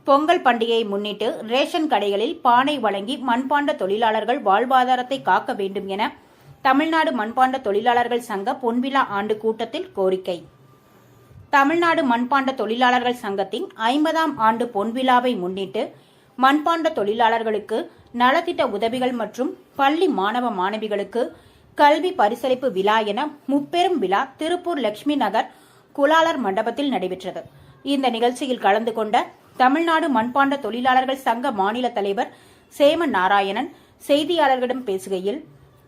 பொங்கல் பண்டிகையை முன்னிட்டு ரேஷன் கடைகளில் பானை வழங்கி மண்பாண்ட தொழிலாளர்கள் வாழ்வாதாரத்தை காக்க வேண்டும் என தமிழ்நாடு மண்பாண்ட தொழிலாளர்கள் சங்க பொன்விழா ஆண்டு கூட்டத்தில் கோரிக்கை. தமிழ்நாடு மண்பாண்ட தொழிலாளர்கள் சங்கத்தின் 50ஆம் ஆண்டு பொன்விழாவை முன்னிட்டு மண்பாண்ட தொழிலாளர்களுக்கு நலத்திட்ட உதவிகள் மற்றும் பள்ளி மாணவ மாணவிகளுக்கு கல்வி பரிசளிப்பு விழா என முப்பெரும் விழா திருப்பூர் லட்சுமி நகர் குலாளர் மண்டபத்தில் நடைபெற்றது. இந்த நிகழ்ச்சியில் கலந்து கொண்ட தமிழ்நாடு மண்பாண்ட தொழிலாளர்கள் சங்க மாநில தலைவர் சேம நாராயணன் செய்தியாளர்களிடம் பேசுகையில்,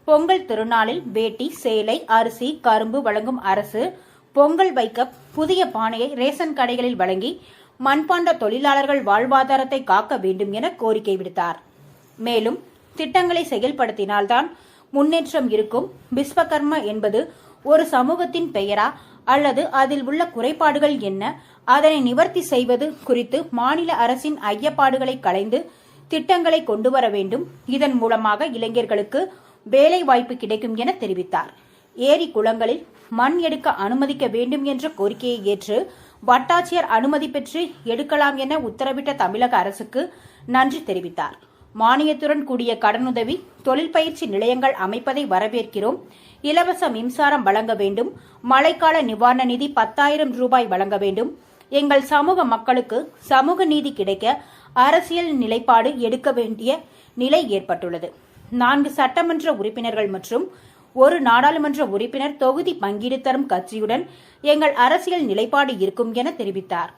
பொங்கல் திருநாளில் வேட்டி, சேலை, அரிசி, கரும்பு வழங்கும் அரசு பொங்கல் வைக்க புதிய பானையை ரேஷன் கடைகளில் வழங்கி மண்பாண்ட தொழிலாளர்கள் வாழ்வாதாரத்தை காக்க வேண்டும் என கோரிக்கை விடுத்தார். மேலும் திட்டங்களை செயல்படுத்தினால்தான் முன்னேற்றம் இருக்கும். விஸ்வகர்மா என்பது ஒரு சமூகத்தின் பெயரா அல்லது அதில் உள்ள குறைபாடுகள் என்ன, அதனை நிவர்த்தி செய்வது குறித்து மாநில அரசின் ஐயப்பாடுகளை களைந்து திட்டங்களை கொண்டு வர வேண்டும். இதன் மூலமாக இளைஞர்களுக்கு வேலை வாய்ப்பு கிடைக்கும் என தெரிவித்தார். ஏரி குளங்களில் மண் எடுக்க அனுமதிக்க வேண்டும் என்ற கோரிக்கையை ஏற்று வட்டாட்சியர் அனுமதி பெற்று எடுக்கலாம் என உத்தரவிட்ட தமிழக அரசுக்கு நன்றி தெரிவித்தார். மானியத்துடன் கூடிய கடனுதவி, தொழில் பயிற்சி நிலையங்கள் அமைப்பதை வரவேற்கிறோம். இலவச மின்சாரம் வழங்க வேண்டும். மழைக்கால நிவாரண நிதி 10,000 ரூபாய் வழங்க வேண்டும். எங்கள் சமூக மக்களுக்கு சமூக நீதி கிடைக்க அரசியல் நிலைப்பாடு எடுக்க வேண்டிய நிலை ஏற்பட்டுள்ளது. 4 சட்டமன்ற உறுப்பினர்கள் மற்றும் 1 நாடாளுமன்ற உறுப்பினர் தொகுதி பங்கீடு தரும் கட்சியுடன் எங்கள் அரசியல் நிலைப்பாடு இருக்கும் என தெரிவித்தார்.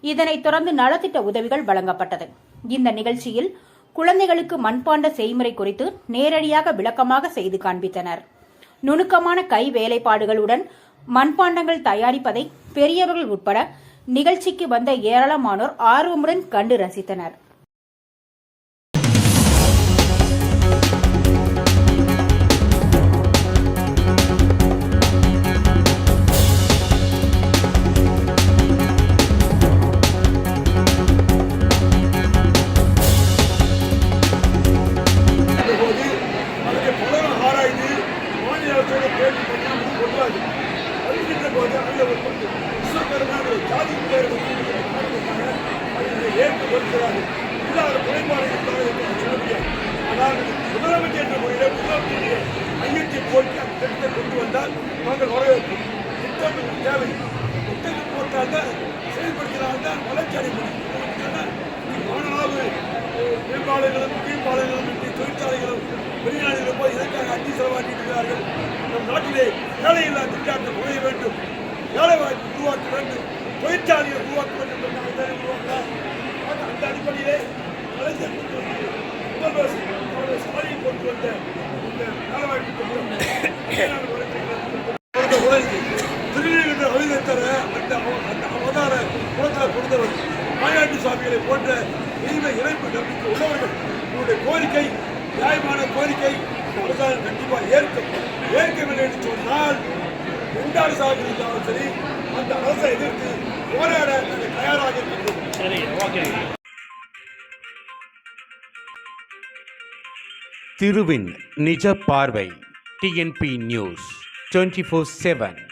இதனைத் தொடர்ந்து நலத்திட்ட உதவிகள் வழங்கப்பட்டது. இந்த நிகழ்ச்சியில் குழந்தைகளுக்கு மண்பாண்ட செய்முறை குறித்து நேரடியாக விளக்கமாக செய்து காண்பித்தனர். நுணுக்கமான கை வேலைப்பாடுகளுடன் மண்பாண்டங்கள் தயாரிப்பதை பெரியவர்கள் உட்பட நிகழ்ச்சிக்கு வந்த ஏராளமானோர் ஆர்வமுடன் கண்டு ரசித்தனர். முதலமைச்சர் என்ற முறையில் முதலமைச்சருடைய ஐயத்தை போட்டு அந்த திட்டத்தை கொண்டு வந்தால் நாங்கள் வரவேற்போம். திட்டம் தேவை. திட்டங்கள் போட்டால்தான் செயல்படுத்தினால்தான் வளர்ச்சி அடைய முடியும். மாணவ மேம்பாலைகளும் கீழ்ப்பாலைகளும் தொழிற்சாலைகளும் வெளிநாடுகளும் போய் இதற்காக அஞ்சு செலவாட்டியிருக்கிறார்கள். நம் நாட்டிலே வேலையில்லா திண்டாட்டம் குறைய வேண்டும். வேலை வாய்ப்பு உருவாக்க வேண்டும். தொழிற்சாலையை உருவாக்க வேண்டும் என்றால் உருவாக்கலாம். அந்த அடிப்படையிலே கலைஞர் முதல்வர் சாலையை கொண்டு வந்த இந்த வேலை வாய்ப்பு திருநெல்வேலி அவிதத்தர அந்த அவதார குளத்தில் கொடுத்தவர் மாயாண்டி சுவாமிகளை போன்ற தெய்வ இறைப்பு நம்பிக்கை உள்ளவர்கள் உங்களுடைய கோரிக்கை நியாயமான கோரிக்கை அரசாங்கம் கண்டிப்பாக ஏற்கவில்லை என்று சொன்னால் எந்த அரசாக இருந்தாலும் சரி அந்த அரசை எதிர்த்து போராட நாங்கள் தயாராக இருக்கின்றோம். திருவின் நிஜ பார்வை TNP நியூஸ் 24/7